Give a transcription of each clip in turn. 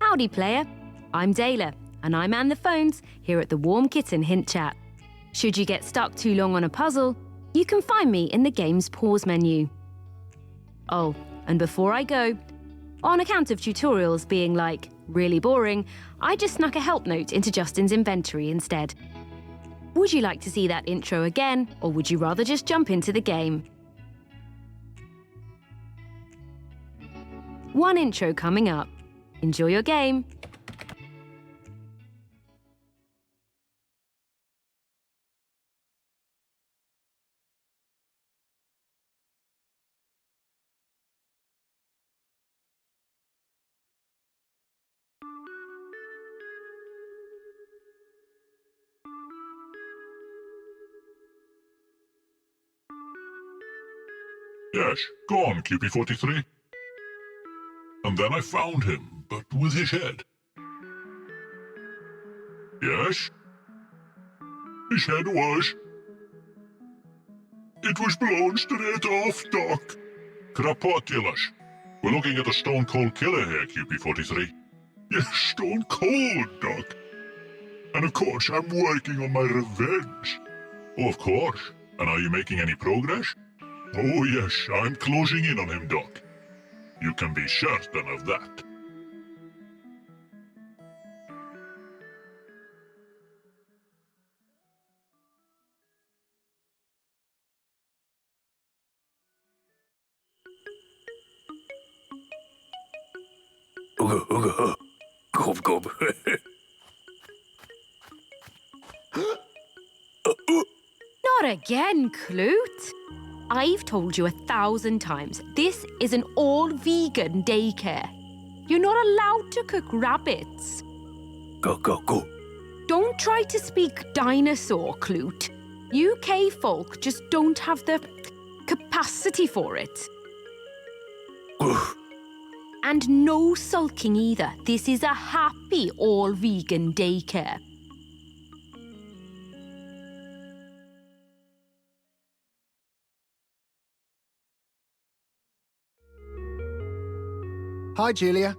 Howdy, player. I'm Dayla, and I man the phones here at the Warm Kitten Hint Chat. Should you get stuck too long on a puzzle, you can find me in the game's pause menu. Oh, and before I go, on account of tutorials being like really boring, I just snuck a help note into Justin's inventory instead. Would you like to see that intro again, or would you rather just jump into the game? One intro coming up. Enjoy your game. Yes, go on, QP43. And then I found him, but with his head. Yes? His head was... It was blown straight off, Doc. Krapotilas. We're looking at a stone-cold killer here, QP43. Yes, stone-cold, Doc. And of course, I'm working on my revenge. Oh, of course. And are you making any progress? Oh, yes, I'm closing in on him, Doc. You can be certain of that. Gob, gob. Not again, Kloot. I've told you 1,000 times, this is an all-vegan daycare. You're not allowed to cook rabbits. Go, go, go. Don't try to speak dinosaur, Kloot. UK folk just don't have the capacity for it. And no sulking either. This is a happy all-vegan daycare. Hi, Julia.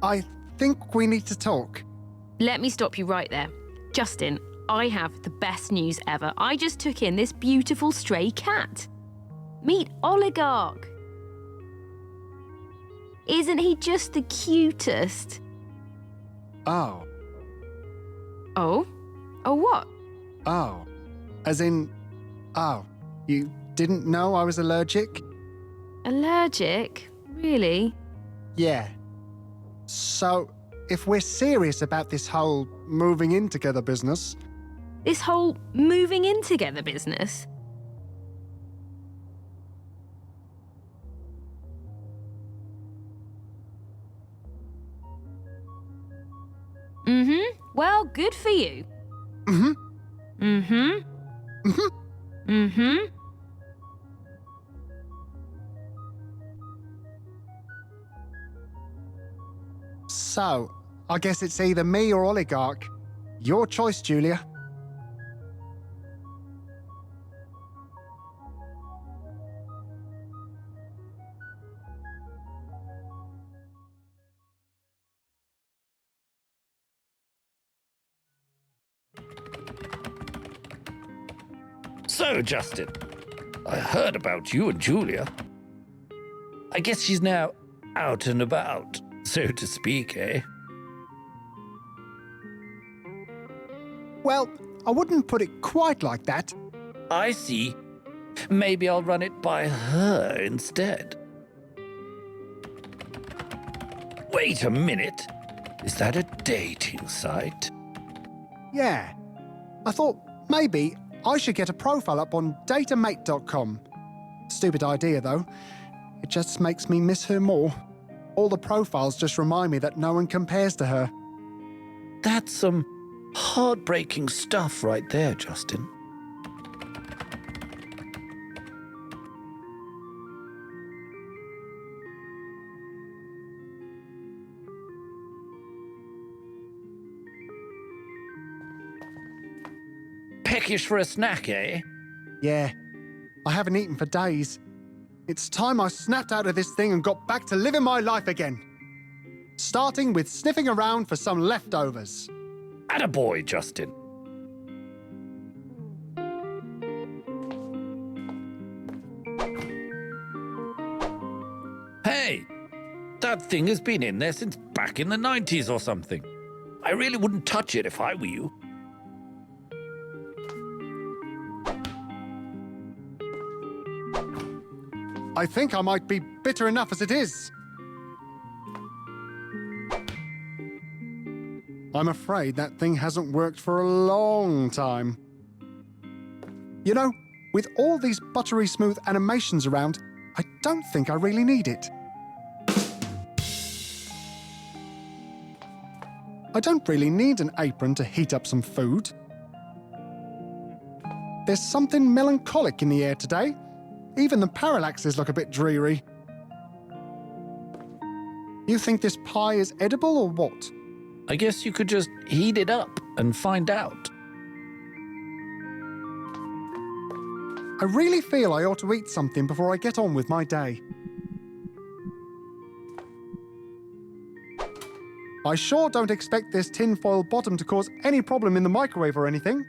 I think we need to talk. Let me stop you right there. Justin, I have the best news ever. I just took in this beautiful stray cat. Meet Oligarch. Isn't he just the cutest? Oh. Oh? Oh, what? Oh. As in... Oh. You didn't know I was allergic? Allergic? Really? Yeah. So, if we're serious about this whole moving in together business... This whole moving in together business? Mm-hmm. Well, good for you. Mm-hmm. Mm-hmm. Mm-hmm. Mm-hmm. So, I guess it's either me or Oligarch. Your choice, Julia. So, Justin, I heard about you and Julia. I guess she's now out and about, so to speak, eh? Well, I wouldn't put it quite like that. I see. Maybe I'll run it by her instead. Wait a minute. Is that a dating site? Yeah. I thought maybe I should get a profile up on datamate.com. Stupid idea, though. It just makes me miss her more. All the profiles just remind me that no one compares to her. That's some heartbreaking stuff right there, Justin. Peckish for a snack, eh? Yeah. I haven't eaten for days. It's time I snapped out of this thing and got back to living my life again. starting with sniffing around for some leftovers. Attaboy, Justin. Hey, that thing has been in there since back in the 90s or something. I really wouldn't touch it if I were you. I think I might be bitter enough as it is. I'm afraid that thing hasn't worked for a long time. You know, with all these buttery smooth animations around, I don't think I really need it. I don't really need an apron to heat up some food. There's something melancholic in the air today. Even the parallaxes look a bit dreary. You think this pie is edible or what? I guess you could just heat it up and find out. I really feel I ought to eat something before I get on with my day. I sure don't expect this tinfoil bottom to cause any problem in the microwave or anything.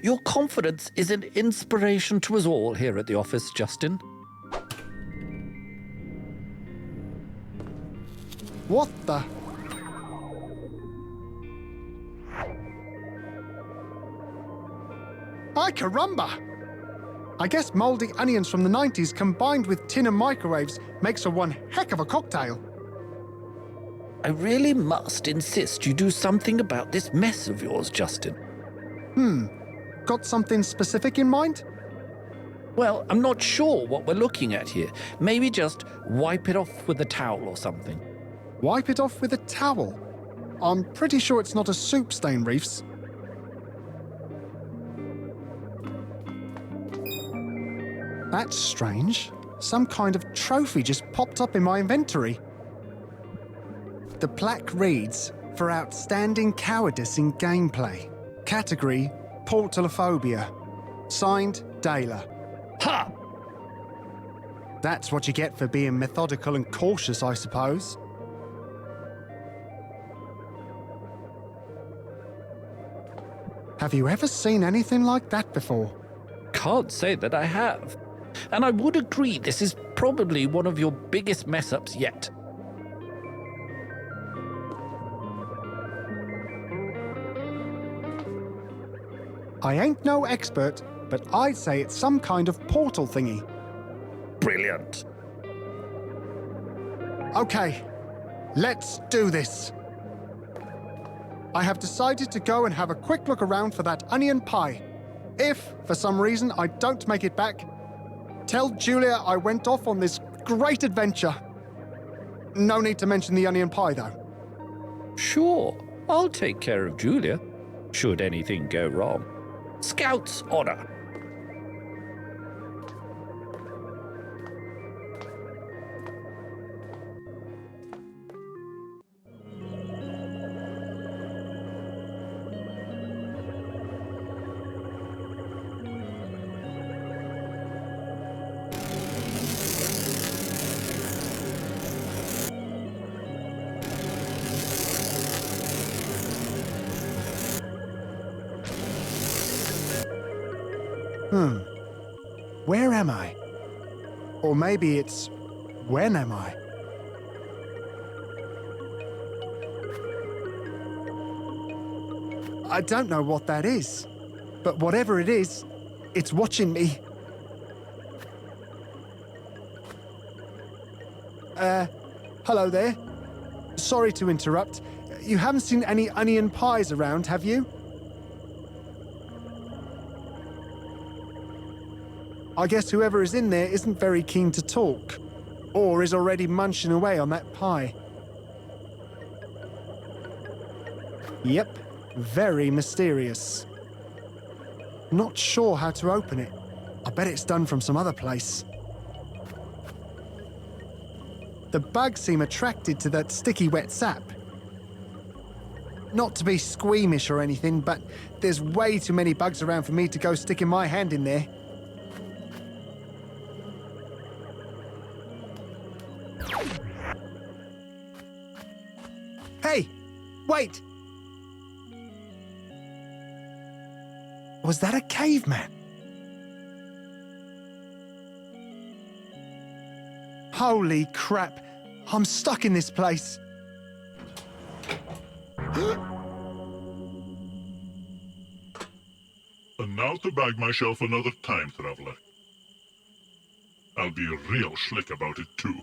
Your confidence is an inspiration to us all here at the office, Justin. What the? Ay caramba! I guess mouldy onions from the 90s combined with tin and microwaves makes for one heck of a cocktail. I really must insist you do something about this mess of yours, Justin. Got something specific in mind? Well, I'm not sure what we're looking at here. Maybe just wipe it off with a towel or something. Wipe it off with a towel. I'm pretty sure it's not a soup stain, Reefs. That's strange. Some kind of trophy just popped up in my inventory. The plaque reads, for outstanding cowardice in gameplay. Category, portalophobia. Signed, Dayla. Ha! That's what you get for being methodical and cautious, I suppose. Have you ever seen anything like that before? Can't say that I have. And I would agree this is probably one of your biggest mess-ups yet. I ain't no expert, but I'd say it's some kind of portal thingy. Brilliant. Okay, let's do this. I have decided to go and have a quick look around for that onion pie. If, for some reason, I don't make it back, tell Julia I went off on this great adventure. No need to mention the onion pie, though. Sure, I'll take care of Julia, should anything go wrong. Scout's honor. Where am I? Or maybe it's, when am I? I don't know what that is, but whatever it is, it's watching me. Hello there. Sorry to interrupt. You haven't seen any onion pies around, have you? I guess whoever is in there isn't very keen to talk, or is already munching away on that pie. Yep, very mysterious. Not sure how to open it. I bet it's done from some other place. The bugs seem attracted to that sticky wet sap. Not to be squeamish or anything, but there's way too many bugs around for me to go sticking my hand in there. Hey, wait! Was that a caveman? Holy crap! I'm stuck in this place. And now to bag myself another time traveler. I'll be real slick about it too.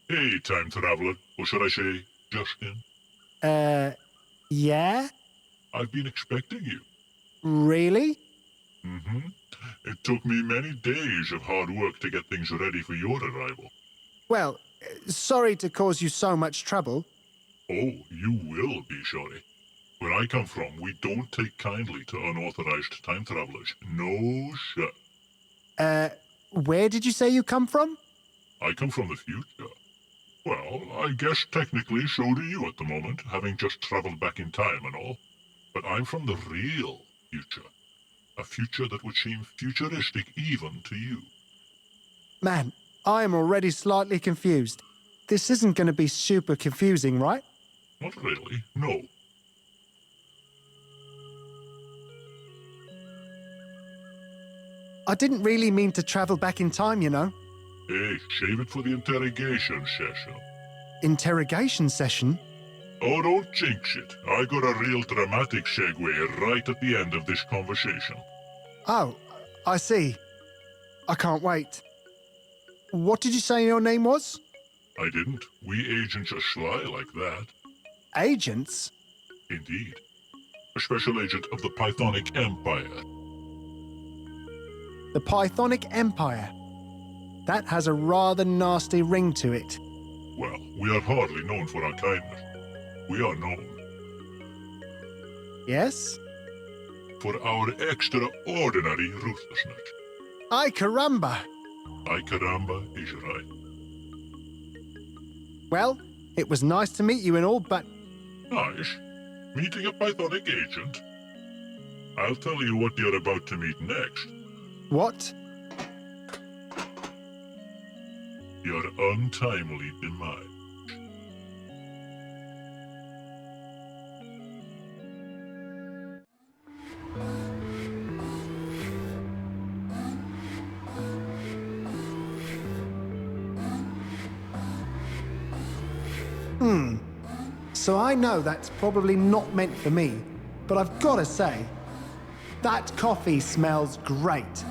Hey, time traveler, or should I say, Justin? Yeah? I've been expecting you. Really? Mm-hmm. It took me many days of hard work to get things ready for your arrival. Well, sorry to cause you so much trouble. Oh, you will be sorry. Where I come from, we don't take kindly to unauthorized time travelers. No, sir. Where did you say you come from? I come from the future. Well, I guess technically so do you at the moment, having just traveled back in time and all. But I'm from the real future. A future that would seem futuristic even to you. Man, I am already slightly confused. This isn't going to be super confusing, right? Not really, no. I didn't really mean to travel back in time, you know. Hey, save it for the interrogation session. Interrogation session? Oh, don't jinx it. I got a real dramatic segue right at the end of this conversation. Oh, I see. I can't wait. What did you say your name was? I didn't. We agents are sly like that. Agents? Indeed. A special agent of the Pythonic Empire. The Pythonic Empire. That has a rather nasty ring to it. Well, we are hardly known for our kindness. We are known Yes? for our extraordinary ruthlessness. Ay caramba! Ay caramba is right. Well, it was nice to meet you and all, but Nice. Meeting a Pythonic agent? I'll tell you what you're about to meet next. what? Your untimely demise. So I know that's probably not meant for me, but I've got to say, that coffee smells great.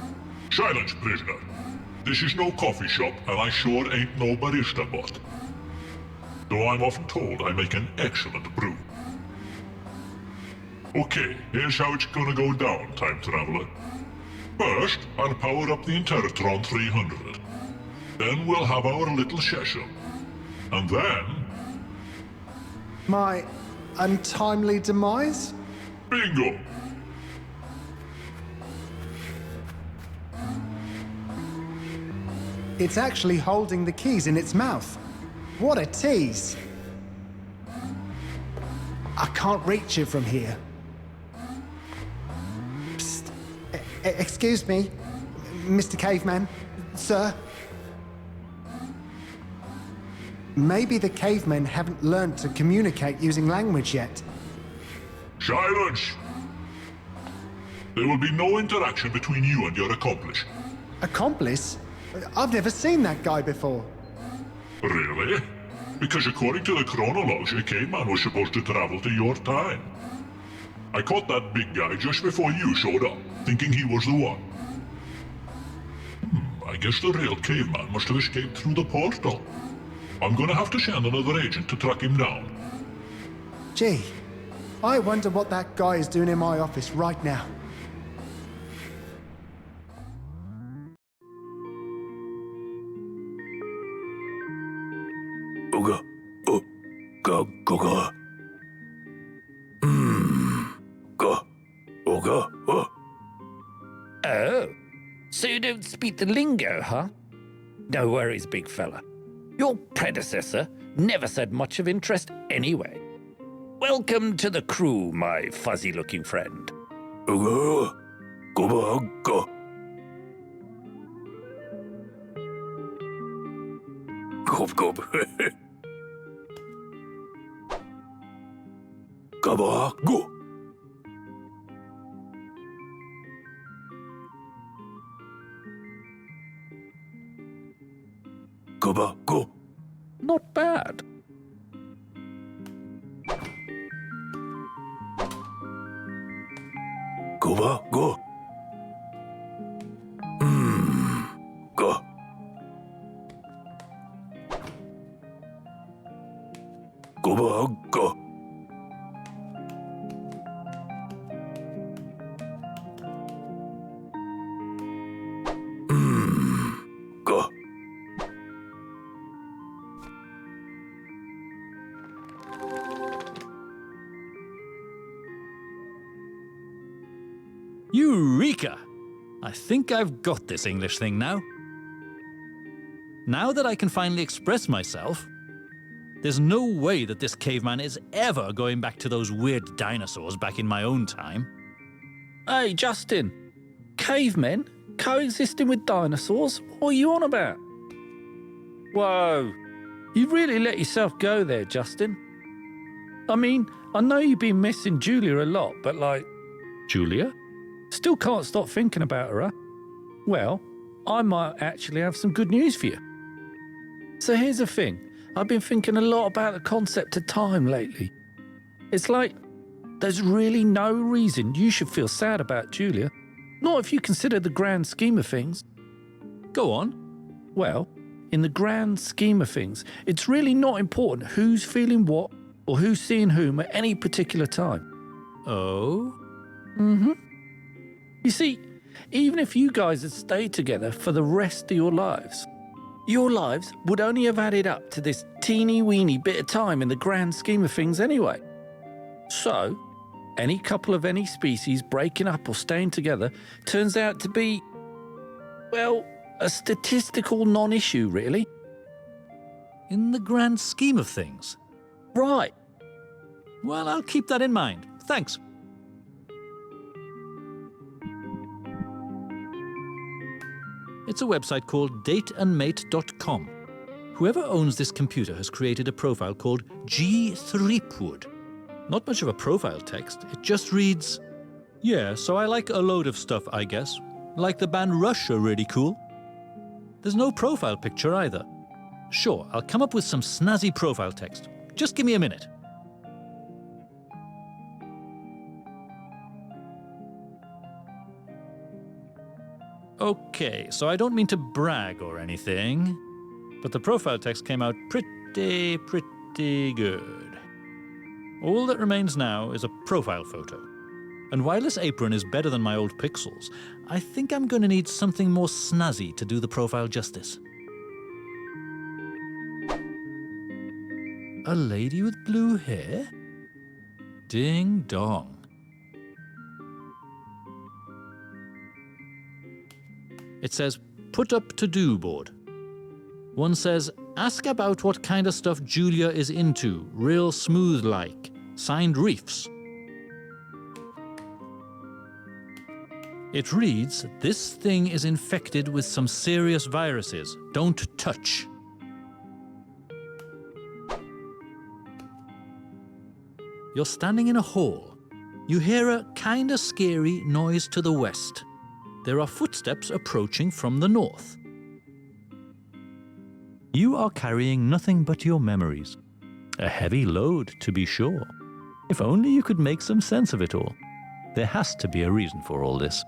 Silence, prisoner. This is no coffee shop, and I sure ain't no barista bot. Though I'm often told I make an excellent brew. Okay, here's how it's gonna go down, time traveler. First, I'll power up the Intertron 300. Then we'll have our little session. And then... My untimely demise? bingo! It's actually holding the keys in its mouth. What a tease! I can't reach it from here. Psst. Excuse me, Mr. Caveman, sir. Maybe the cavemen haven't learned to communicate using language yet. Silence! There will be no interaction between you and your accomplice. Accomplice? I've never seen that guy before. Really? Because according to the chronology, a caveman was supposed to travel to your time. I caught that big guy just before you showed up, thinking he was the one. I guess the real caveman must have escaped through the portal. I'm gonna have to send another agent to track him down. Gee, I wonder what that guy is doing in my office right now. Oh, so you don't speak the lingo, huh? No worries, big fella. Your predecessor never said much of interest anyway. Welcome to the crew, my fuzzy-looking friend. Gob gob. Gabba go. Gabba go. Not bad. Gabba go. Go. Gabba go. Go. Eureka! I think I've got this English thing now. Now that I can finally express myself, there's no way that this caveman is ever going back to those weird dinosaurs back in my own time. Hey, Justin. Cavemen coexisting with dinosaurs? What are you on about? Whoa. You really let yourself go there, Justin. I mean, I know you've been missing Julia a lot, but like... Julia? Still can't stop thinking about her, huh? Well, I might actually have some good news for you. So here's the thing. I've been thinking a lot about the concept of time lately. It's like, there's really no reason you should feel sad about Julia. Not if you consider the grand scheme of things. Go on. Well, in the grand scheme of things, it's really not important who's feeling what or who's seeing whom at any particular time. Oh? Mm-hmm. You see, even if you guys had stayed together for the rest of your lives would only have added up to this teeny-weeny bit of time in the grand scheme of things anyway. So, any couple of any species breaking up or staying together turns out to be, well, a statistical non-issue, really. In the grand scheme of things? Right. Well, I'll keep that in mind. Thanks. It's a website called dateandmate.com. Whoever owns this computer has created a profile called G. Threepwood. Not much of a profile text, it just reads, "Yeah, so I like a load of stuff, I guess. Like the band Rush are really cool." There's no profile picture either. Sure, I'll come up with some snazzy profile text. Just give me a minute. Okay, so I don't mean to brag or anything, but the profile text came out pretty good. All that remains now is a profile photo. And while this apron is better than my old pixels, I think I'm going to need something more snazzy to do the profile justice. A lady with blue hair? Ding dong. It says, "Put up to-do board." One says, "Ask about what kind of stuff Julia is into, real smooth like. Signed Reefs." It reads, "This thing is infected with some serious viruses. Don't touch." You're standing in a hall. You hear a kinda scary noise to the west. There are footsteps approaching from the north. You are carrying nothing but your memories. A heavy load, to be sure. If only you could make some sense of it all. There has to be a reason for all this.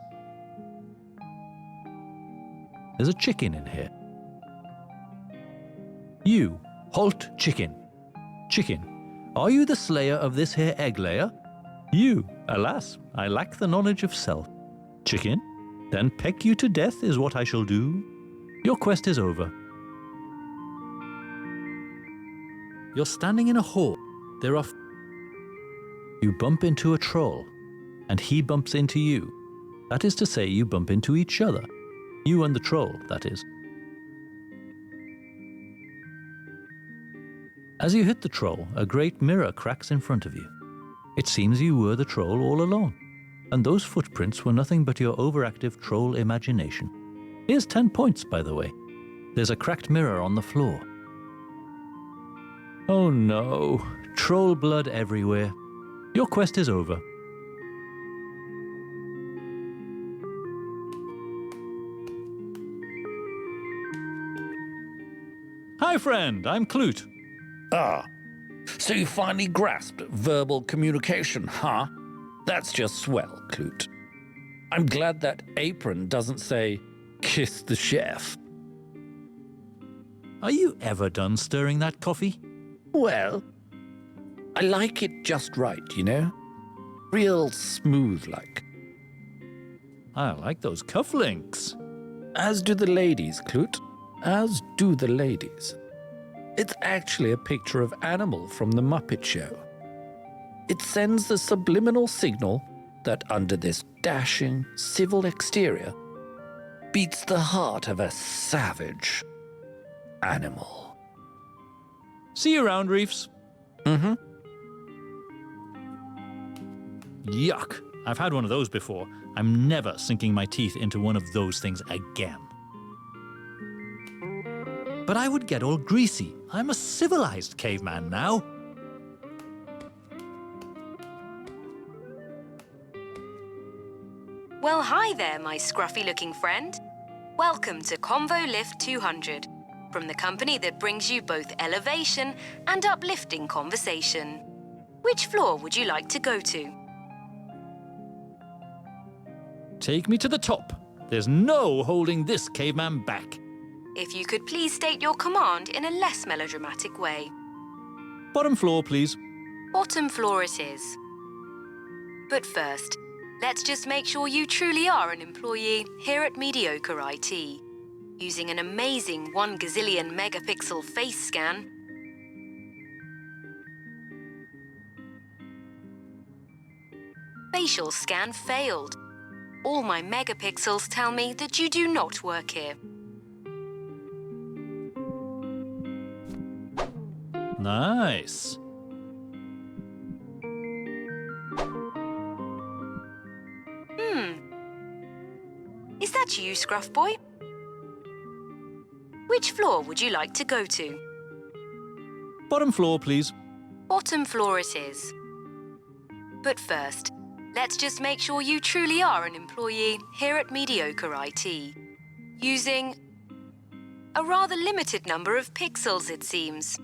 There's a chicken in here. You, halt chicken. Chicken, are you the slayer of this here egg layer? You, alas, I lack the knowledge of self. Chicken, then peck you to death is what I shall do. Your quest is over. You're standing in a hall. There are... You bump into a troll, and he bumps into you. That is to say, you bump into each other. You and the troll, that is. As you hit the troll, a great mirror cracks in front of you. It seems you were the troll all along, and those footprints were nothing but your overactive troll imagination. Here's 10 points, by the way. There's a cracked mirror on the floor. Oh no, troll blood everywhere. Your quest is over. Hi friend, I'm Kloot. Ah, so you finally grasped verbal communication, huh? That's just swell, Kloot. I'm glad that apron doesn't say, kiss the chef. Are you ever done stirring that coffee? Well, I like it just right, you know? Real smooth-like. I like those cufflinks. As do the ladies, Kloot. As do the ladies. It's actually a picture of Animal from the Muppet Show. It sends the subliminal signal that under this dashing, civil exterior beats the heart of a savage animal. See you around, Reefs. Mm-hmm. Yuck. I've had one of those before. I'm never sinking my teeth into one of those things again. But I would get all greasy. I'm a civilized caveman now. Well, hi there, my scruffy-looking friend. Welcome to Convo Lift 200, from the company that brings you both elevation and uplifting conversation. Which floor would you like to go to? Take me to the top. There's no holding this caveman back. If you could please state your command in a less melodramatic way. Bottom floor, please. Bottom floor it is. But first, let's just make sure you truly are an employee here at Mediocre IT. Using an amazing 1 gazillion megapixel face scan, facial scan failed. All my megapixels tell me that you do not work here. Nice. Is that you, Scruff Boy? Which floor would you like to go to? Bottom floor, please. Bottom floor it is. But first, let's just make sure you truly are an employee here at Mediocre IT. Using a rather limited number of pixels, it seems.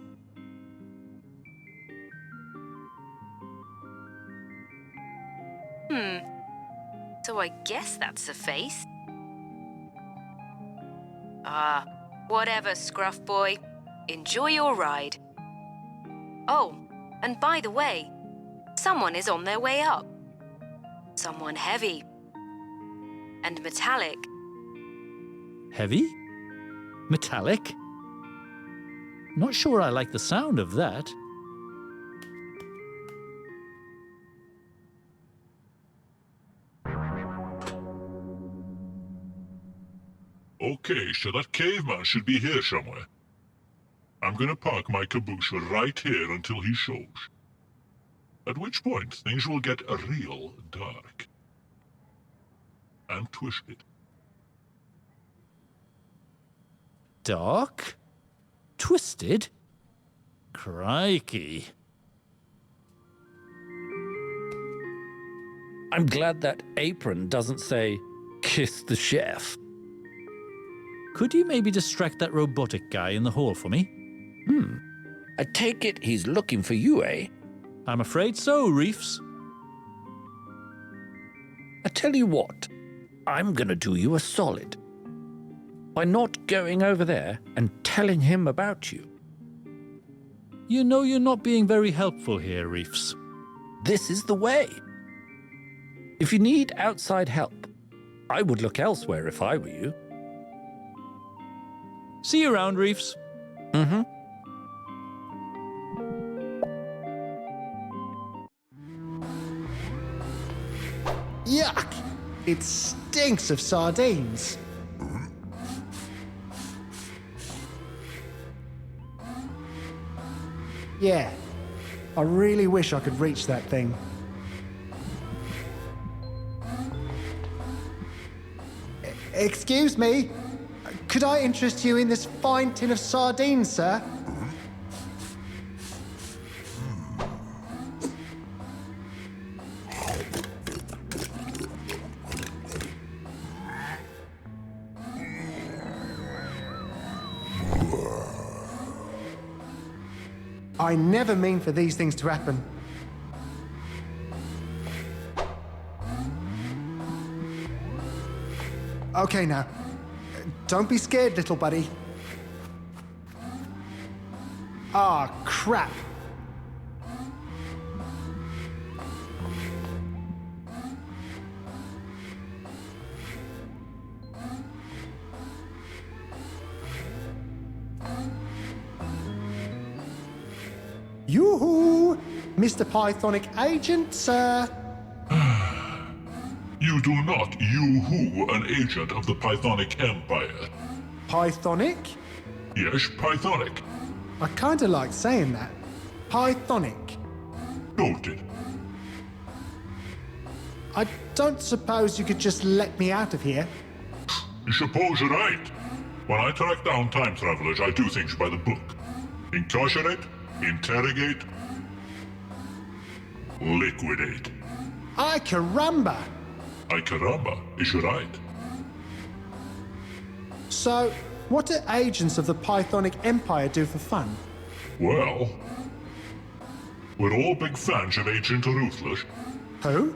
So I guess that's a face. Ah, whatever, Scruff Boy. Enjoy your ride. Oh, and by the way, someone is on their way up. Someone heavy. And metallic. Heavy? Metallic? Not sure I like the sound of that. Okay, so that caveman should be here somewhere. I'm gonna park my caboose right here until he shows. At which point, things will get real dark. And twisted. Dark? Twisted? Crikey. I'm glad that apron doesn't say, kiss the chef. Could you maybe distract that robotic guy in the hall for me? I take it he's looking for you, eh? I'm afraid so, Reefs. I tell you what, I'm gonna do you a solid. By not going over there and telling him about you. You know you're not being very helpful here, Reefs. This is the way. If you need outside help, I would look elsewhere if I were you. See you around, Reefs. Mm-hmm. Yuck! It stinks of sardines. Yeah, I really wish I could reach that thing. Excuse me, could I interest you in this fine tin of sardines, sir? I never mean for these things to happen. Okay now. Don't be scared, little buddy. Ah, crap. Yoo-hoo! Mr. Pythonic Agent, sir. You do not you-hoo an agent of the Pythonic Empire. Pythonic? Yes, Pythonic. I kinda like saying that. Pythonic. Noted. I don't suppose you could just let me out of here? You suppose you're right. When I track down time travelers, I do things by the book. Incarcerate, interrogate, liquidate. Ay caramba! Ay caramba, is right. So, what do agents of the Pythonic Empire do for fun? Well, we're all big fans of Agent Ruthless. Who?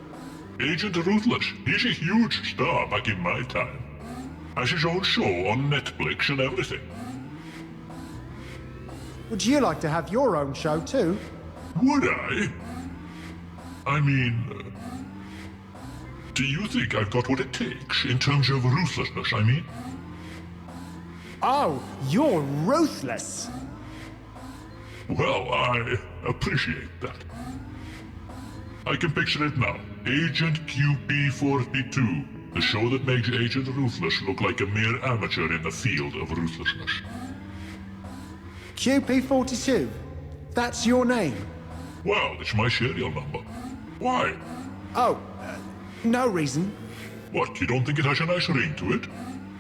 Agent Ruthless, he's a huge star back in my time. Has his own show on Netflix and everything. Would you like to have your own show too? Would I? I mean, do you think I've got what it takes in terms of ruthlessness, I mean? Oh, you're ruthless! Well, I appreciate that. I can picture it now. Agent QP42, the show that makes Agent Ruthless look like a mere amateur in the field of ruthlessness. QP42? That's your name? Well, it's my serial number. Why? Oh, no reason. What, you don't think it has a nice ring to it?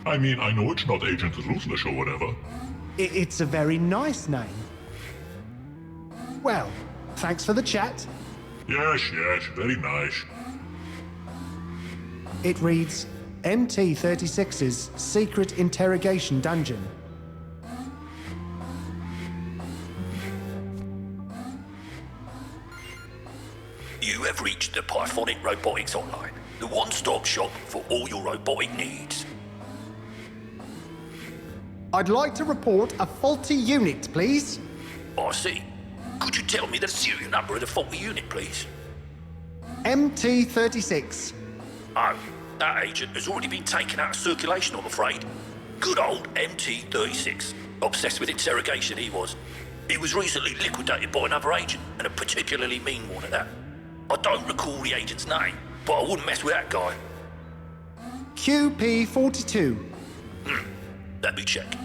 I mean, I know it's not Agent Ruthless or whatever. It's a very nice name. Well, thanks for the chat. Yes, very nice. It reads, MT-36's Secret Interrogation Dungeon. You have reached the Pythonic Robotics Hotline, the one-stop shop for all your robotic needs. I'd like to report a faulty unit, please. I see. Could you tell me the serial number of the faulty unit, please? MT-36. Oh, that agent has already been taken out of circulation, I'm afraid. Good old MT-36. Obsessed with interrogation, he was. He was recently liquidated by another agent, and a particularly mean one at that. I don't recall the agent's name, but I wouldn't mess with that guy. QP42. Let me check.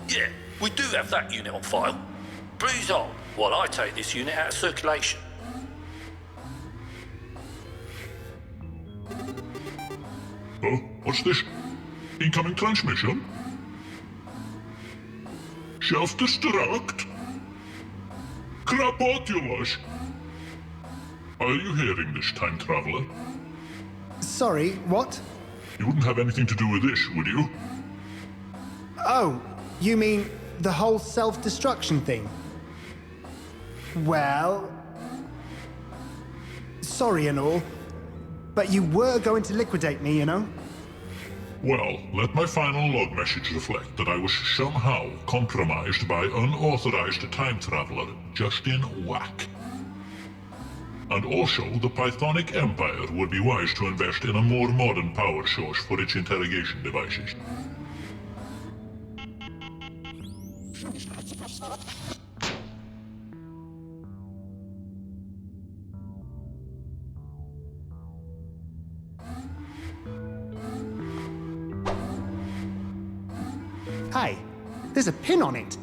Yeah, we do have that unit on file. Please hold while I take this unit out of circulation. Oh, what's this? Incoming transmission? Self-destruct? Krapotulus! Are you hearing this, time traveler? Sorry, what? You wouldn't have anything to do with this, would you? Oh, you mean the whole self-destruction thing? Well... Sorry and all, but you were going to liquidate me, you know? Well, let my final log message reflect that I was somehow compromised by unauthorized time traveler Justin Wack. And also, the Pythonic Empire would be wise to invest in a more modern power source for its interrogation devices. Hey, there's a pin on it.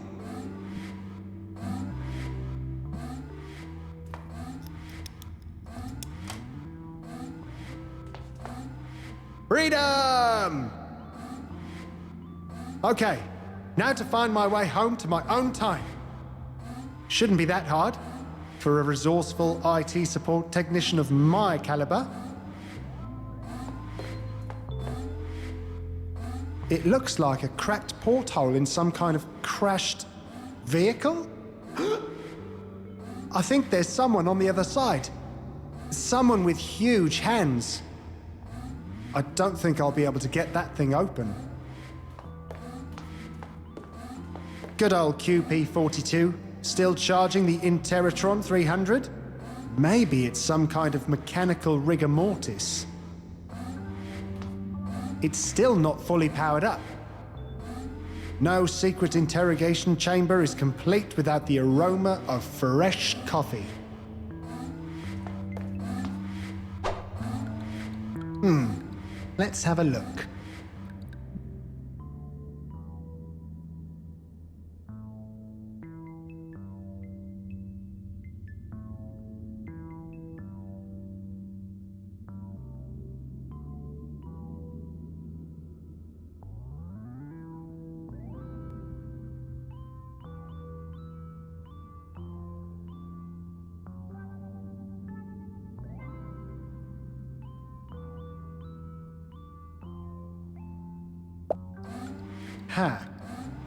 Freedom! Okay, now to find my way home to my own time. Shouldn't be that hard for a resourceful IT support technician of my caliber. It looks like a cracked porthole in some kind of crashed vehicle? I think there's someone on the other side. Someone with huge hands. I don't think I'll be able to get that thing open. Good old QP42, still charging the Interatron 300? Maybe it's some kind of mechanical rigor mortis. It's still not fully powered up. No secret interrogation chamber is complete without the aroma of fresh coffee. Let's have a look.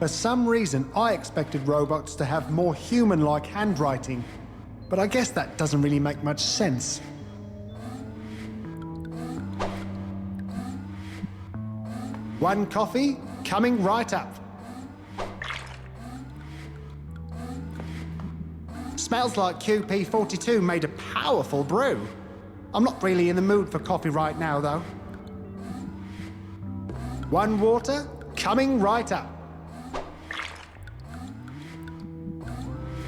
For some reason, I expected robots to have more human-like handwriting, but I guess that doesn't really make much sense. One coffee, coming right up. Smells like QP42 made a powerful brew. I'm not really in the mood for coffee right now, though. One water, coming right up.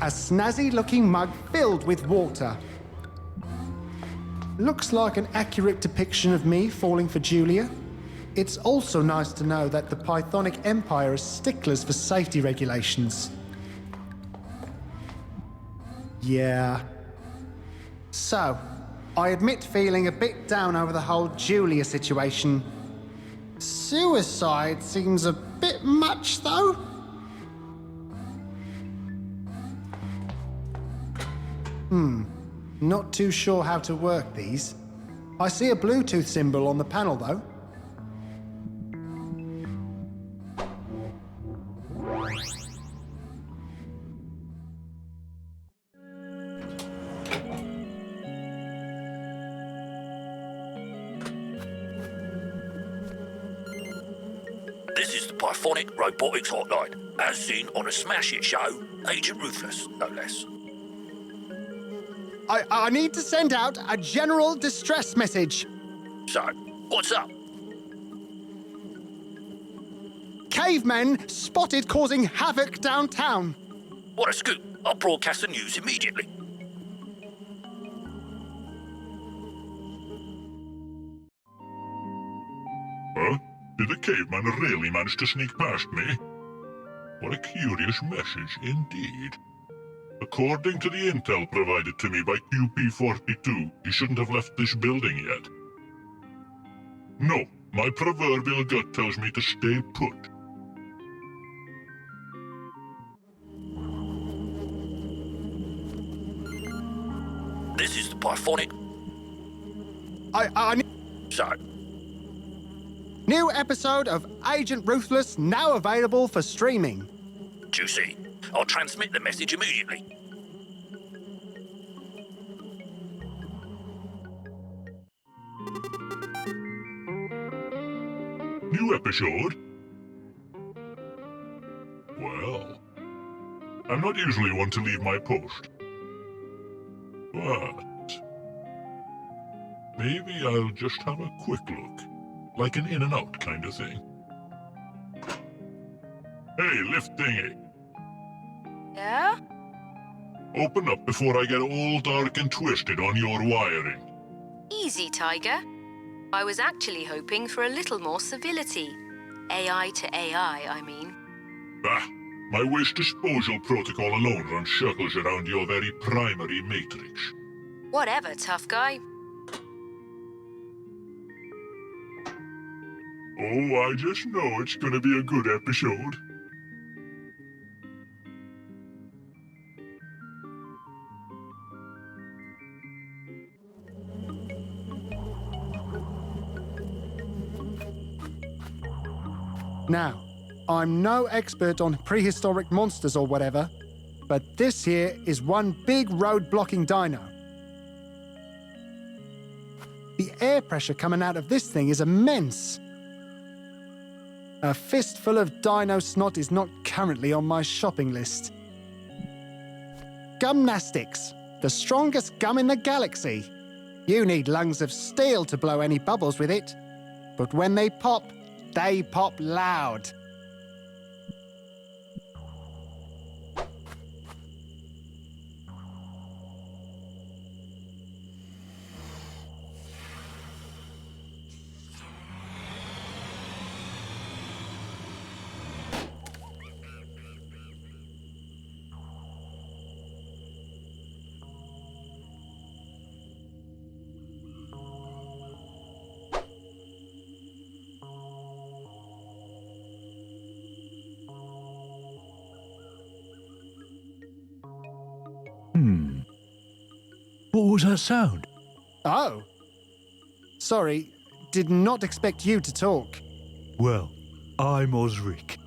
A snazzy-looking mug filled with water. Looks like an accurate depiction of me falling for Julia. It's also nice to know that the Pythonic Empire is sticklers for safety regulations. Yeah. So, I admit feeling a bit down over the whole Julia situation. Suicide seems a bit much, though. Not too sure how to work these. I see a Bluetooth symbol on the panel, though. This is the Pythonic Robotics Hotline, as seen on a smash hit show, Agent Ruthless, no less. I need to send out a general distress message. So, what's up? Cavemen spotted causing havoc downtown. What a scoop. I'll broadcast the news immediately. Huh? Did the caveman really manage to sneak past me? What a curious message indeed. According to the intel provided to me by QP42, he shouldn't have left this building yet. No, my proverbial gut tells me to stay put. This is the Pythonic. So, New episode of Agent Ruthless now available for streaming. juicy. I'll transmit the message immediately. New episode? Well, I'm not usually one to leave my post. But maybe I'll just have a quick look. Like an in and out kind of thing. Hey, lift thingy. Yeah? Open up before I get all dark and twisted on your wiring. Easy, Tiger. I was actually hoping for a little more civility. AI to AI, I mean. Ah, my waste disposal protocol alone runs circles around your very primary matrix. Whatever, tough guy. Oh, I just know it's gonna be a good episode. Now, I'm no expert on prehistoric monsters or whatever, but this here is one big road-blocking dino. The air pressure coming out of this thing is immense. A fistful of dino snot is not currently on my shopping list. Gumnastics, the strongest gum in the galaxy. You need lungs of steel to blow any bubbles with it. But when they pop loud. What was that sound? Oh. Sorry, did not expect you to talk. Well, I'm Osric.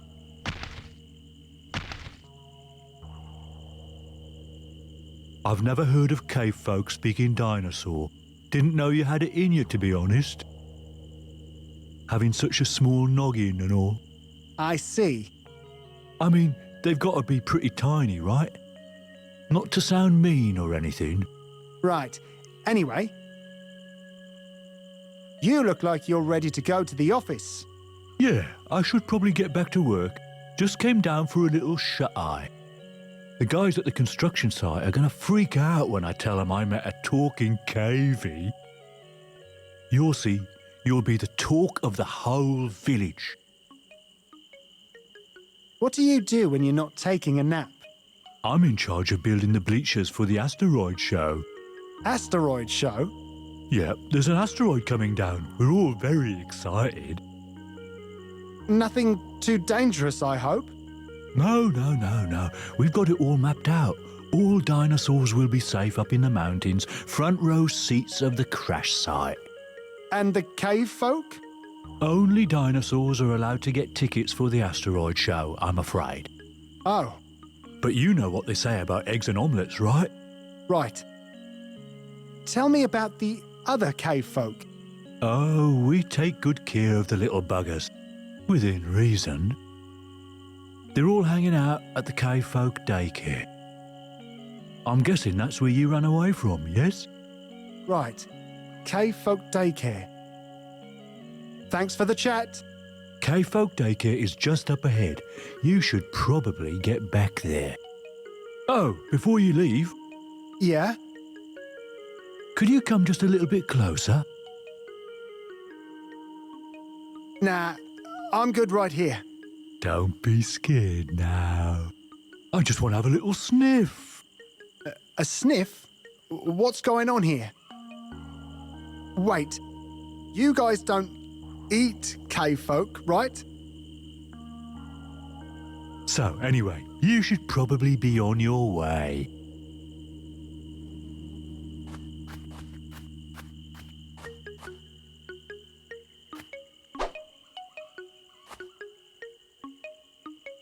I've never heard of cave folk speaking dinosaur. Didn't know you had it in you, to be honest. Having such a small noggin and all. I see. I mean, they've got to be pretty tiny, right? Not to sound mean or anything. Right. Anyway, you look like you're ready to go to the office. Yeah, I should probably get back to work. Just came down for a little shut-eye. The guys at the construction site are going to freak out when I tell them I met a talking cavey. You'll see, you'll be the talk of the whole village. What do you do when you're not taking a nap? I'm in charge of building the bleachers for the asteroid show. Asteroid show? Yep, there's an asteroid coming down. We're all very excited. Nothing too dangerous, I hope? No. We've got it all mapped out. All dinosaurs will be safe up in the mountains, front row seats of the crash site. And the cave folk? Only dinosaurs are allowed to get tickets for the asteroid show, I'm afraid. Oh, But you know what they say about eggs and omelettes, right? right. Tell me about the other cave folk. Oh, we take good care of the little buggers. Within reason. They're all hanging out at the cave folk daycare. I'm guessing that's where you ran away from, yes? Right. Cave folk daycare. Thanks for the chat. Cave folk daycare is just up ahead. You should probably get back there. Oh, before you leave, Yeah? could you come just a little bit closer? Nah, I'm good right here. Don't be scared now. I just want to have a little sniff. A sniff? What's going on here? Wait, you guys don't eat cave folk, right? So, anyway, you should probably be on your way.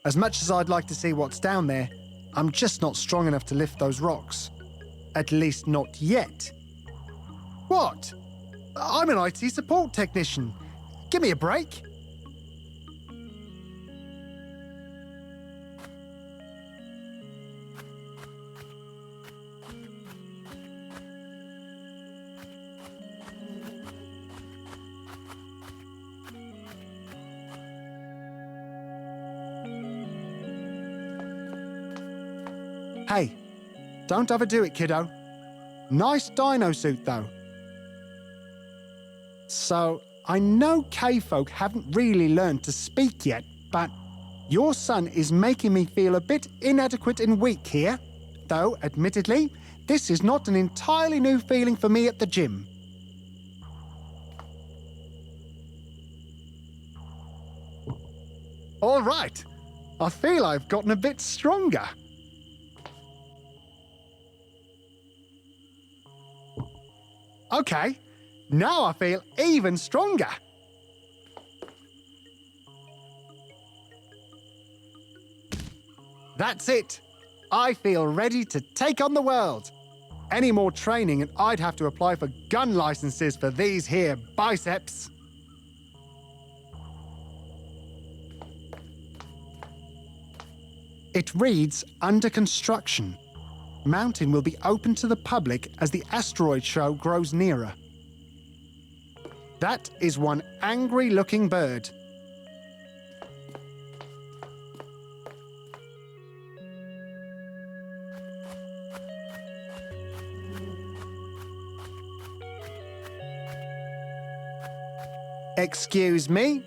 As much as I'd like to see what's down there, I'm just not strong enough to lift those rocks. At least not yet. What? I'm an IT support technician. Give me a break. Hey, don't overdo it, kiddo. Nice dino suit, though. So, I know cave folk haven't really learned to speak yet, but your son is making me feel a bit inadequate and weak here. Though, admittedly, this is not an entirely new feeling for me at the gym. All right. I feel I've gotten a bit stronger. Okay, now I feel even stronger. That's it. I feel ready to take on the world. Any more training and I'd have to apply for gun licenses for these here biceps. It reads, under construction. Mountain will be open to the public as the asteroid show grows nearer. That is one angry-looking bird. Excuse me.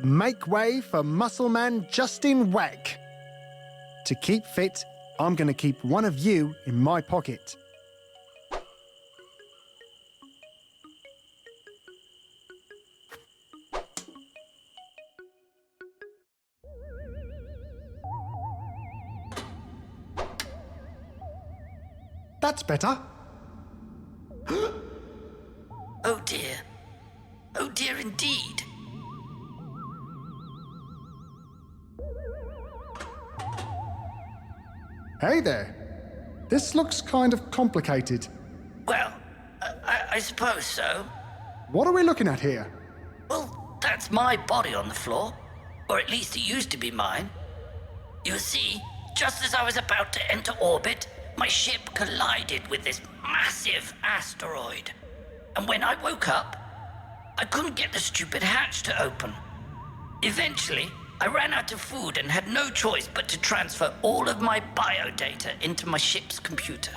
Make way for muscle man Justin Wack. To keep fit, I'm going to keep one of you in my pocket. That's better. Oh dear. Oh dear indeed. Hey there. This looks kind of complicated. Well, I suppose so. What are we looking at here? Well, that's my body on the floor. Or at least it used to be mine. You see, just as I was about to enter orbit, my ship collided with this massive asteroid. And when I woke up, I couldn't get the stupid hatch to open. Eventually, I ran out of food and had no choice but to transfer all of my biodata into my ship's computer.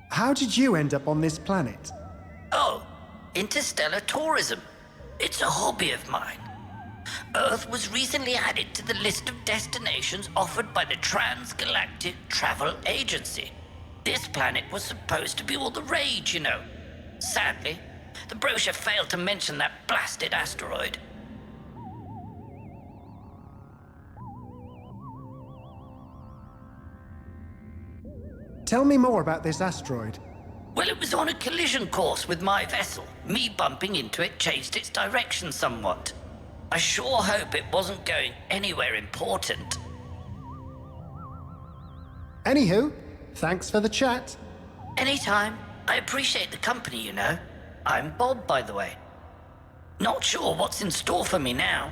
How did you end up on this planet? Oh, interstellar tourism. It's a hobby of mine. Earth was recently added to the list of destinations offered by the Transgalactic Travel Agency. This planet was supposed to be all the rage, you know. Sadly, the brochure failed to mention that blasted asteroid. Tell me more about this asteroid. Well, it was on a collision course with my vessel. Me bumping into it changed its direction somewhat. I sure hope it wasn't going anywhere important. Anywho, thanks for the chat. Anytime. I appreciate the company, you know. I'm Bob, by the way. Not sure what's in store for me now,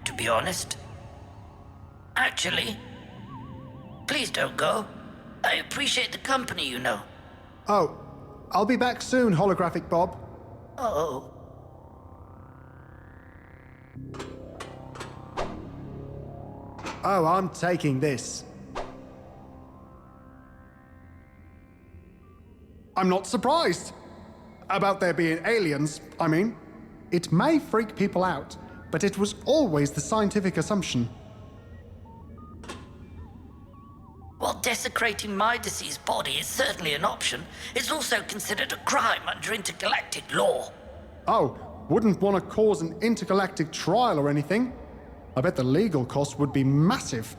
to be honest. Actually, please don't go. I appreciate the company, you know. Oh, I'll be back soon, Holographic Bob. Oh. Oh, I'm taking this. I'm not surprised. About there being aliens, I mean. It may freak people out, but it was always the scientific assumption. While desecrating my deceased body is certainly an option, it's also considered a crime under intergalactic law. Oh, wouldn't want to cause an intergalactic trial or anything. I bet the legal cost would be massive.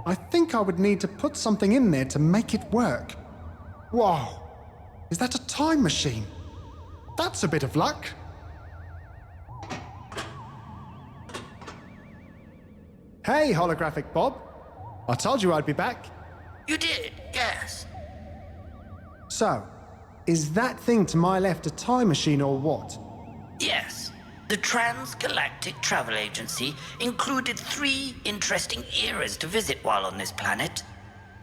I think I would need to put something in there to make it work. Whoa, is that a time machine? That's a bit of luck. Hey, Holographic Bob. I told you I'd be back. You did, yes. So, is that thing to my left a time machine or what? Yes. The Transgalactic Travel Agency included 3 interesting eras to visit while on this planet.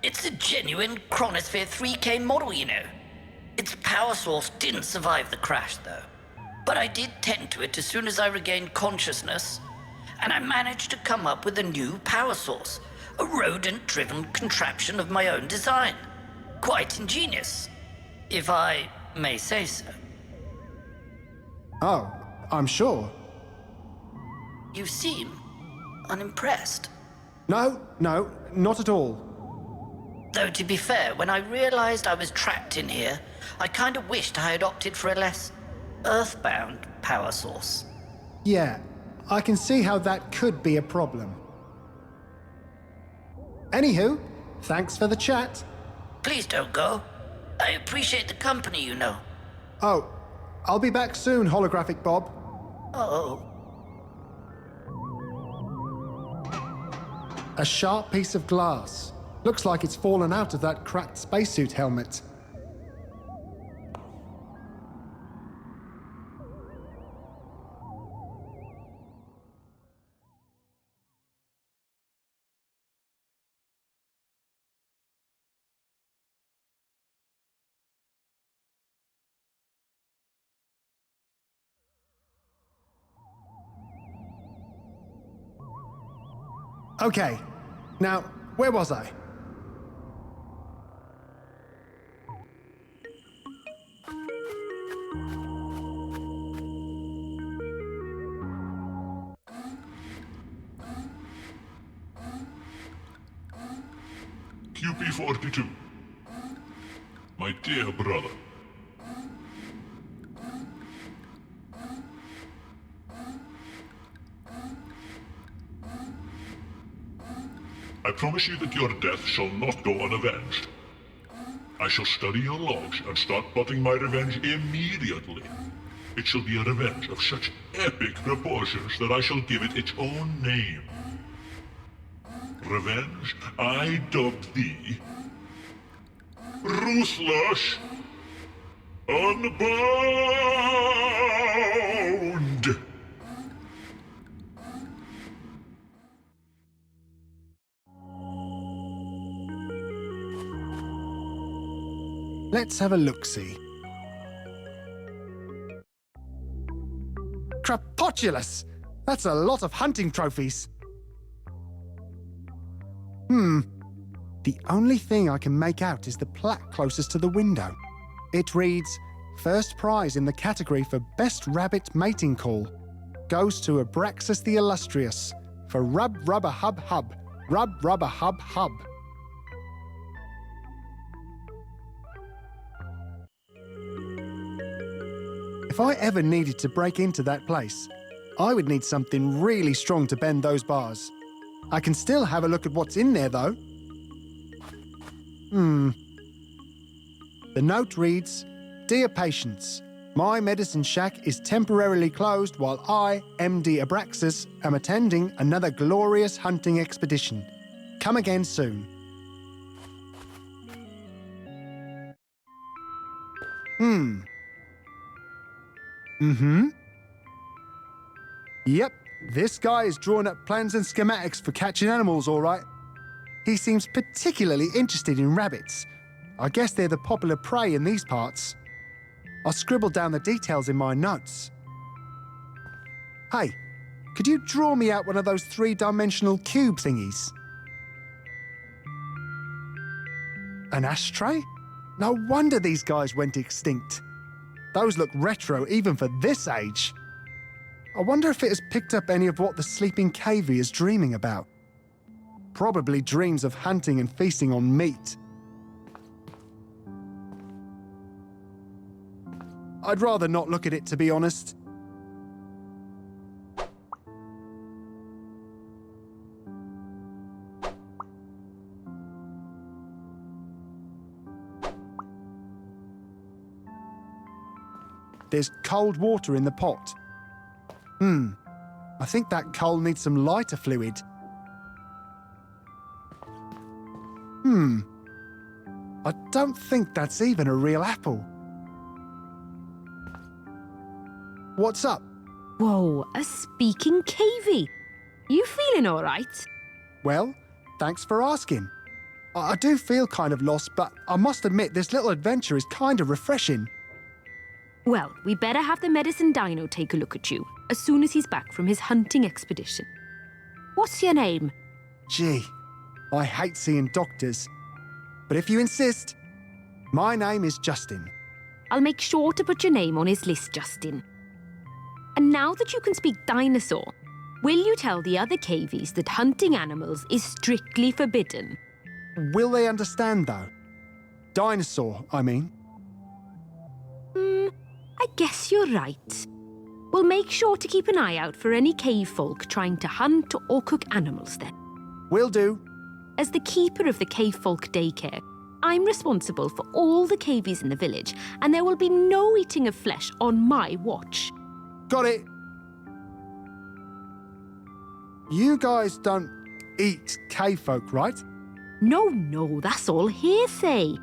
It's a genuine Chronosphere 3K model, you know. Its power source didn't survive the crash, though. But I did tend to it as soon as I regained consciousness, and I managed to come up with a new power source, a rodent-driven contraption of my own design. Quite ingenious, if I may say so. Oh, I'm sure. You seem unimpressed. No, not at all. Though to be fair, when I realized I was trapped in here, I kind of wished I had opted for a less earthbound power source. Yeah, I can see how that could be a problem. Anywho, thanks for the chat. Please don't go. I appreciate the company, you know. Oh, I'll be back soon, Holographic Bob. Oh. A sharp piece of glass. Looks like it's fallen out of that cracked spacesuit helmet. Okay, now, where was I? QP42. My dear brother. I promise you that your death shall not go unavenged. I shall study your logs and start plotting my revenge immediately. It shall be a revenge of such epic proportions that I shall give it its own name. Revenge I dubbed thee Ruthless Unbound. Let's have a look-see. Crapotulous! That's a lot of hunting trophies. The only thing I can make out is the plaque closest to the window. It reads, first prize in the category for Best Rabbit Mating Call goes to Abraxas the Illustrious for Rub Rubber Hub Hub. Rub Rubber Hub Hub. If I ever needed to break into that place, I would need something really strong to bend those bars. I can still have a look at what's in there, though. The note reads, Dear patients, my medicine shack is temporarily closed while I, MD Abraxas, am attending another glorious hunting expedition. Come again soon. Yep, this guy is drawing up plans and schematics for catching animals, all right. He seems particularly interested in rabbits. I guess they're the popular prey in these parts. I scribbled down the details in my notes. Hey, could you draw me out one of those three-dimensional cube thingies? An ashtray? No wonder these guys went extinct. Those look retro even for this age. I wonder if it has picked up any of what the sleeping cavey is dreaming about. Probably dreams of hunting and feasting on meat. I'd rather not look at it, to be honest. There's cold water in the pot. I think that coal needs some lighter fluid. I don't think that's even a real apple. What's up? Whoa, a speaking cavey. You feeling all right? Well, thanks for asking. I do feel kind of lost, but I must admit this little adventure is kind of refreshing. Well, we better have the medicine dino take a look at you as soon as he's back from his hunting expedition. What's your name? Gee, I hate seeing doctors. But if you insist, my name is Justin. I'll make sure to put your name on his list, Justin. And now that you can speak dinosaur, will you tell the other cavies that hunting animals is strictly forbidden? Will they understand, though? Dinosaur, I mean. I guess you're right. We'll make sure to keep an eye out for any cave folk trying to hunt or cook animals there. Will do. As the keeper of the cave folk daycare, I'm responsible for all the cavies in the village, and there will be no eating of flesh on my watch. Got it. You guys don't eat cave folk, right? No, that's all hearsay.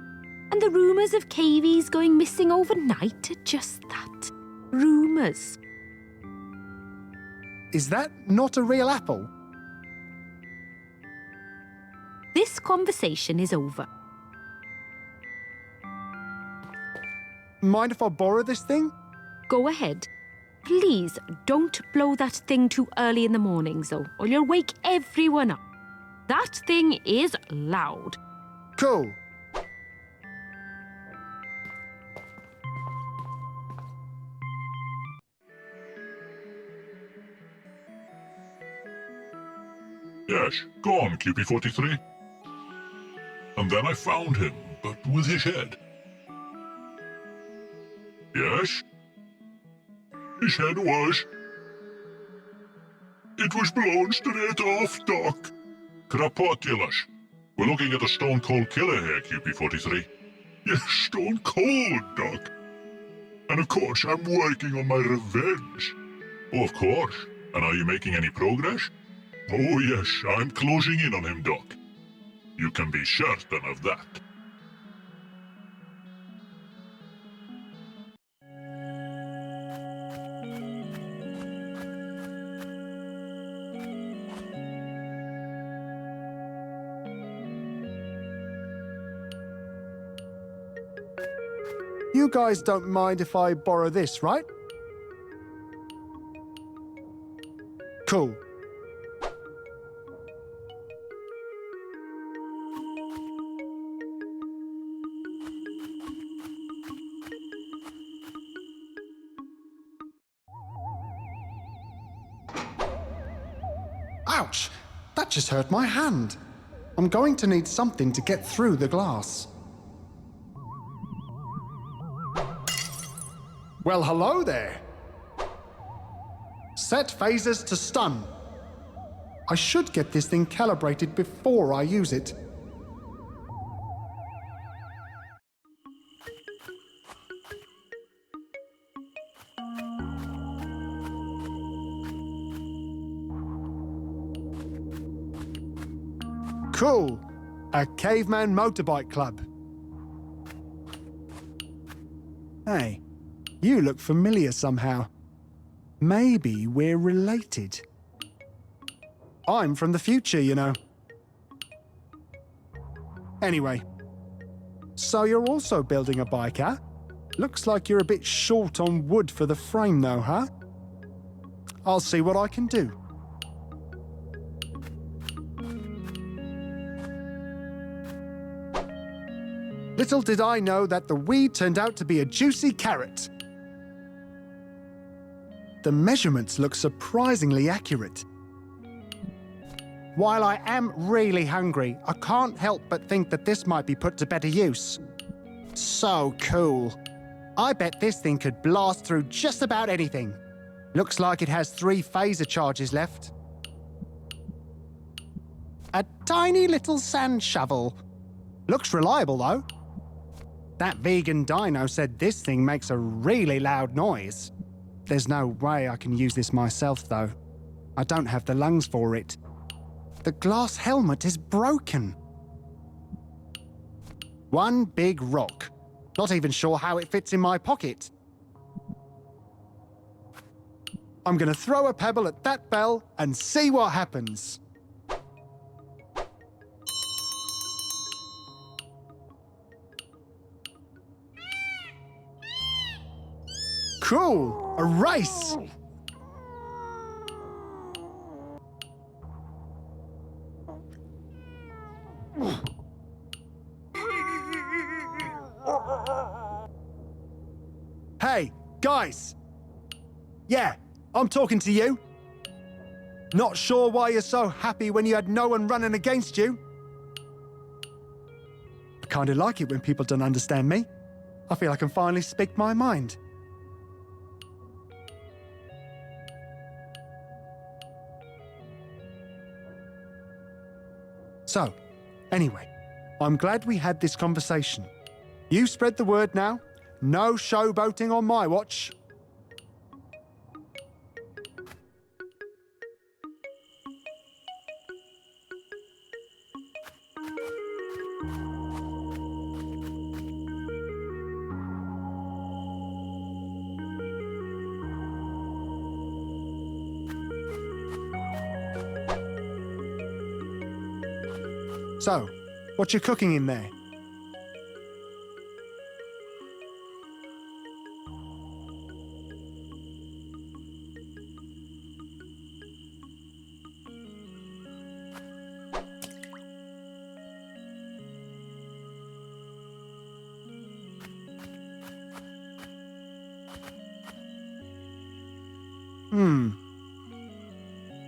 And the rumours of cavies going missing overnight are just that. Rumours. Is that not a real apple? This conversation is over. Mind if I borrow this thing? Go ahead. Please don't blow that thing too early in the mornings, though, or you'll wake everyone up. That thing is loud. Cool. Yes, go on, QP43. And then I found him, but with his head. Yes? His head was... It was blown straight off, Doc. Krapotulus. We're looking at a stone cold killer here, QP43. Yes, stone cold, Doc. And of course, I'm working on my revenge. Oh, of course. And are you making any progress? Oh, yes, I'm closing in on him, Doc. You can be certain of that. You guys don't mind if I borrow this, right? Cool. Ouch! That just hurt my hand. I'm going to need something to get through the glass. Well, hello there. Set phasers to stun. I should get this thing calibrated before I use it. Cool. A caveman motorbike club. Hey, you look familiar somehow. Maybe we're related. I'm from the future, you know. Anyway, so you're also building a bike, huh? Looks like you're a bit short on wood for the frame though, huh? I'll see what I can do. Little did I know that the weed turned out to be a juicy carrot. The measurements look surprisingly accurate. While I am really hungry, I can't help but think that this might be put to better use. So cool. I bet this thing could blast through just about anything. Looks like it has 3 phaser charges left. A tiny little sand shovel. Looks reliable though. That vegan dino said this thing makes a really loud noise. There's no way I can use this myself, though. I don't have the lungs for it. The glass helmet is broken. One big rock. Not even sure how it fits in my pocket. I'm gonna throw a pebble at that bell and see what happens. Cool! A race! Hey, guys! Yeah, I'm talking to you. Not sure why you're so happy when you had no one running against you. I kinda like it when people don't understand me. I feel I can finally speak my mind. So, anyway, I'm glad we had this conversation. You spread the word now. No showboating on my watch. So, what you cooking in there?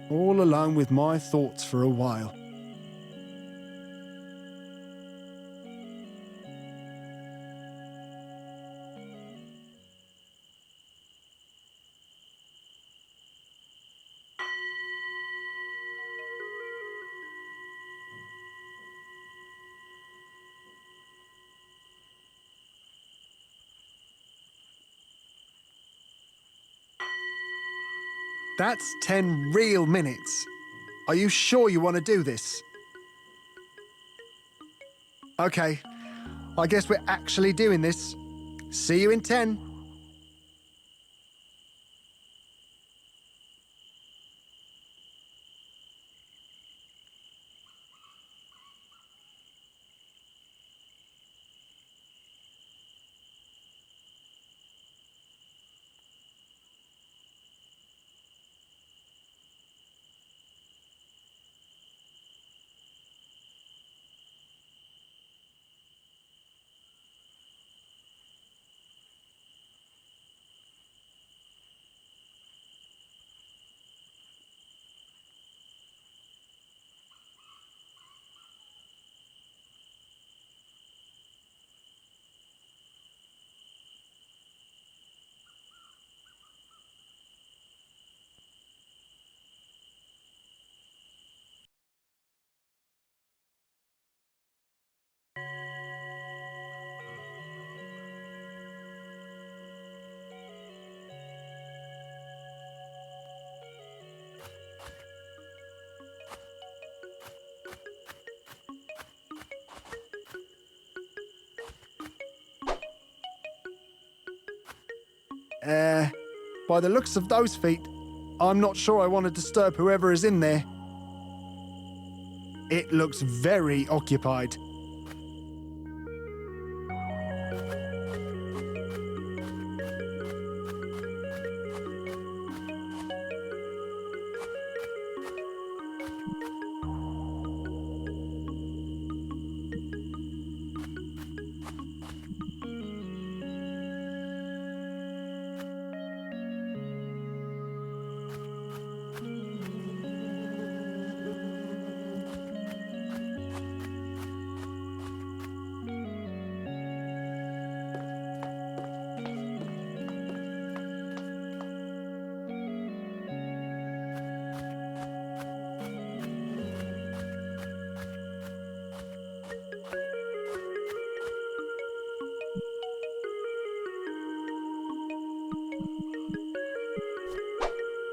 All alone with my thoughts for a while. That's 10 real minutes. Are you sure you want to do this? Okay, I guess we're actually doing this. See you in 10. By the looks of those feet, I'm not sure I want to disturb whoever is in there. It looks very occupied.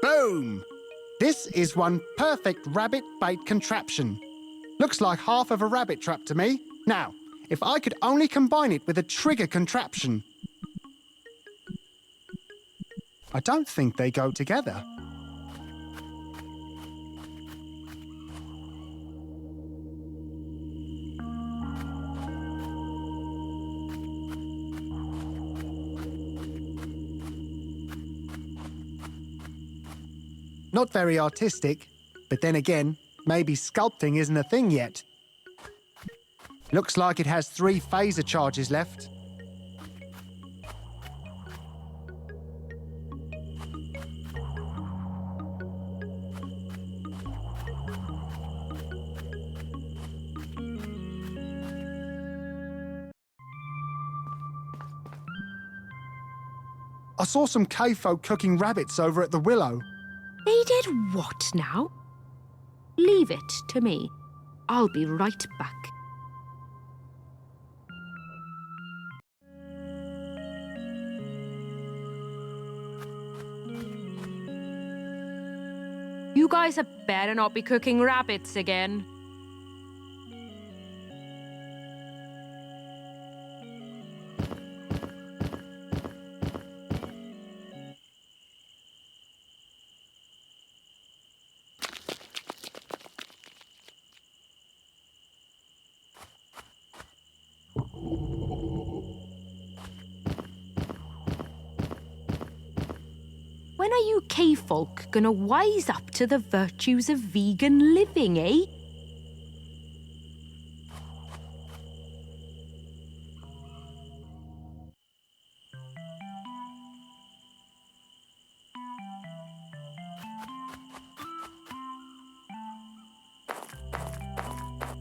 Boom! This is one perfect rabbit bait contraption. Looks like half of a rabbit trap to me. Now, if I could only combine it with a trigger contraption. I don't think they go together. Not very artistic, but then again, maybe sculpting isn't a thing yet. Looks like it has 3 phaser charges left. I saw some cave folk cooking rabbits over at the Willow. They did what now? Leave it to me. I'll be right back. You guys had better not be cooking rabbits again. When are you cave folk gonna wise up to the virtues of vegan living, eh?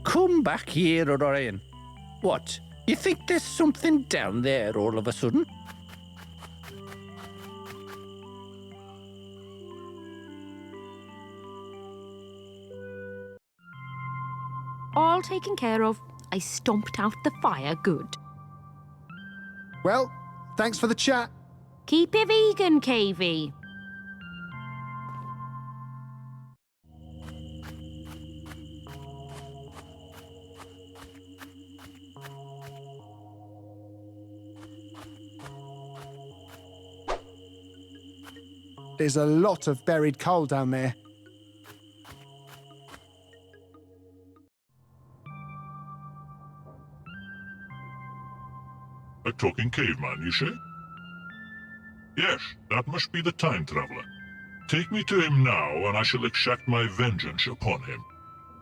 Come back here, Orion. What? You think there's something down there all of a sudden? All taken care of. I stomped out the fire good. Well, thanks for the chat. Keep it vegan, KV. There's a lot of buried coal down there. A talking caveman, you say? Yes, that must be the time traveler. Take me to him now, and I shall exact my vengeance upon him.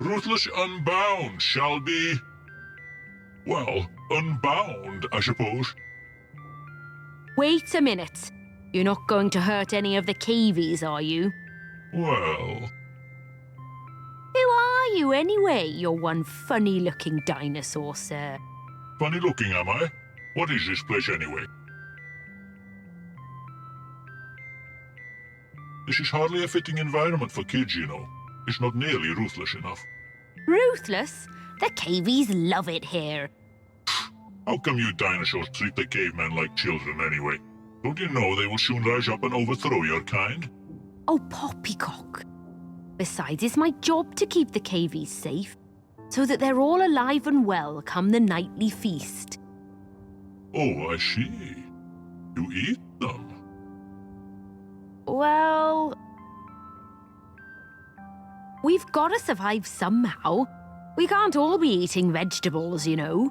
Ruthless Unbound shall be... well, unbound, I suppose. Wait a minute. You're not going to hurt any of the cavies, are you? Well... Who are you anyway, you're one funny-looking dinosaur, sir? funny looking, am I? What is this place anyway? This is hardly a fitting environment for kids, you know. It's not nearly ruthless enough. Ruthless? The cavies love it here. How come you dinosaurs treat the cavemen like children anyway? Don't you know they will soon rise up and overthrow your kind? Oh, poppycock. Besides, it's my job to keep the cavies safe, so that they're all alive and well come the nightly feast. Oh, I see. You eat them. Well... we've got to survive somehow. We can't all be eating vegetables, you know.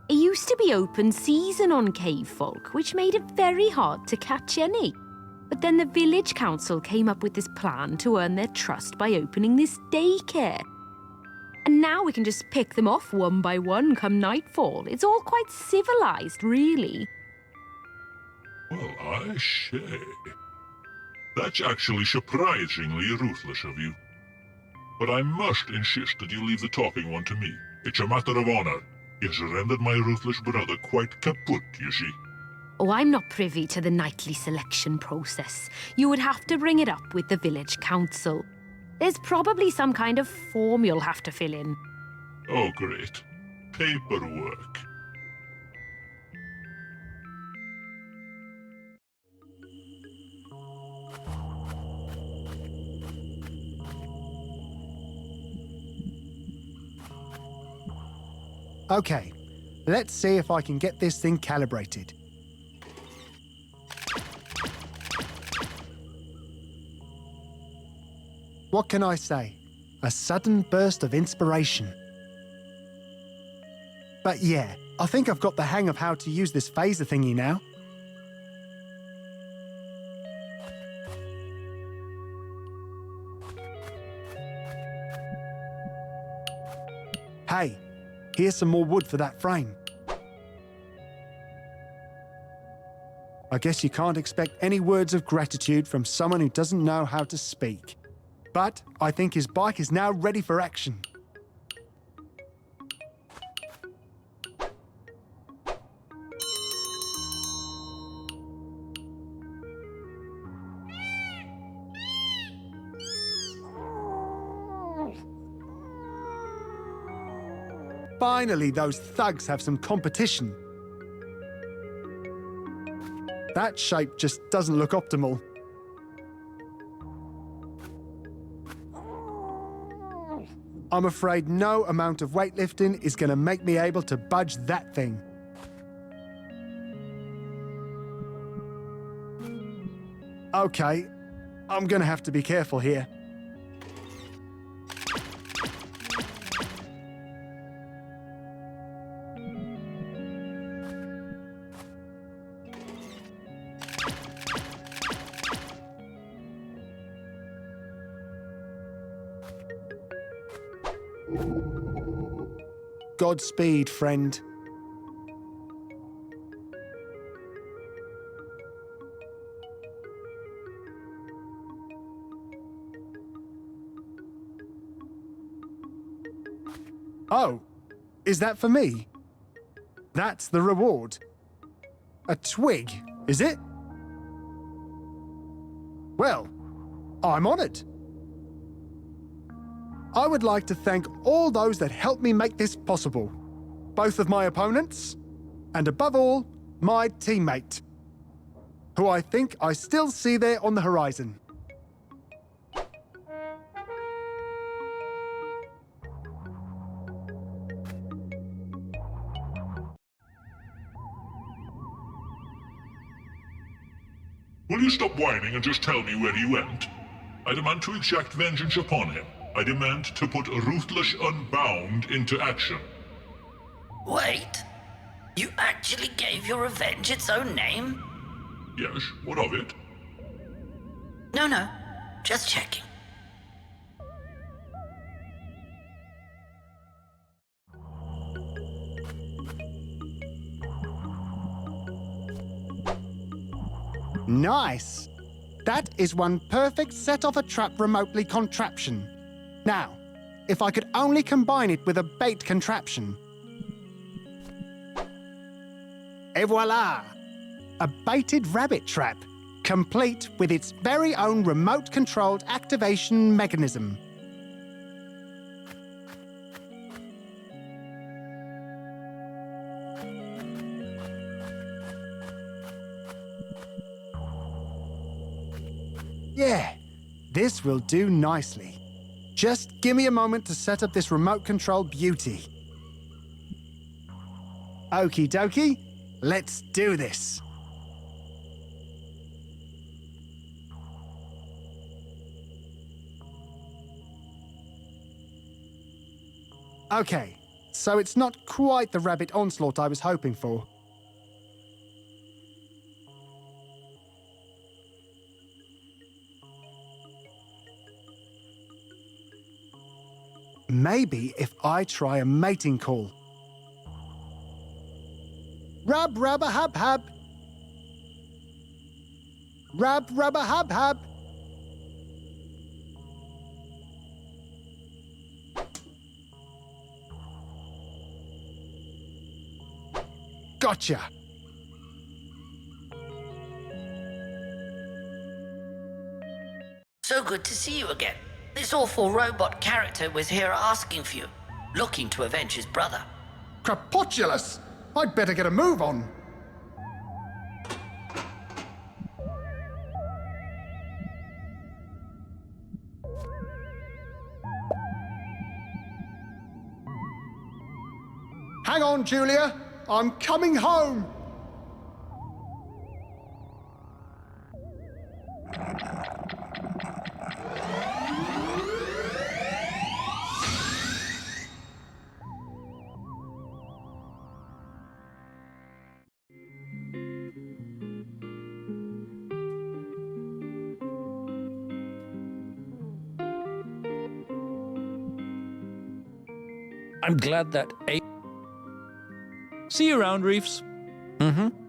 It used to be open season on cave folk, which made it very hard to catch any. But then the village council came up with this plan to earn their trust by opening this daycare. And now we can just pick them off one by one come nightfall. It's all quite civilized, really. Well, I say. That's actually surprisingly ruthless of you. But I must insist that you leave the talking one to me. It's a matter of honor. He has rendered my ruthless brother quite kaput, you see. Oh, I'm not privy to the nightly selection process. You would have to bring it up with the village council. There's probably some kind of form you'll have to fill in. Oh, great. Paperwork. Okay, let's see if I can get this thing calibrated. What can I say? A sudden burst of inspiration. But yeah, I think I've got the hang of how to use this phaser thingy now. Hey, here's some more wood for that frame. I guess you can't expect any words of gratitude from someone who doesn't know how to speak. But I think his bike is now ready for action. Finally, those thugs have some competition. That shape just doesn't look optimal. I'm afraid no amount of weightlifting is going to make me able to budge that thing. Okay, I'm going to have to be careful here. Godspeed, friend. Oh, is that for me? That's the reward. A twig, is it? Well, I'm honoured. I would like to thank all those that helped me make this possible. Both of my opponents, and above all, my teammate, who I think I still see there on the horizon. Will you stop whining and just tell me where he went? I demand to exact vengeance upon him. I demand to put Ruthless Unbound into action. Wait, you actually gave your revenge its own name? Yes, what of it? No, just checking. Nice! That is one perfect set-off-a-trap remotely contraption. Now, if I could only combine it with a bait contraption. Et voila! A baited rabbit trap, complete with its very own remote-controlled activation mechanism. Yeah, this will do nicely. Just give me a moment to set up this remote-controlled beauty. Okie dokie, let's do this. Okay, so it's not quite the rabbit onslaught I was hoping for. Maybe if I try a mating call. Rub, rubber, hub, hub. Rub, rubber, hub, hub. Gotcha. So good to see you again. This awful robot character was here asking for you, looking to avenge his brother. Crapotulous! I'd better get a move on. Hang on, Julia. I'm coming home. I'm glad that See you around, Reefs. Mm-hmm.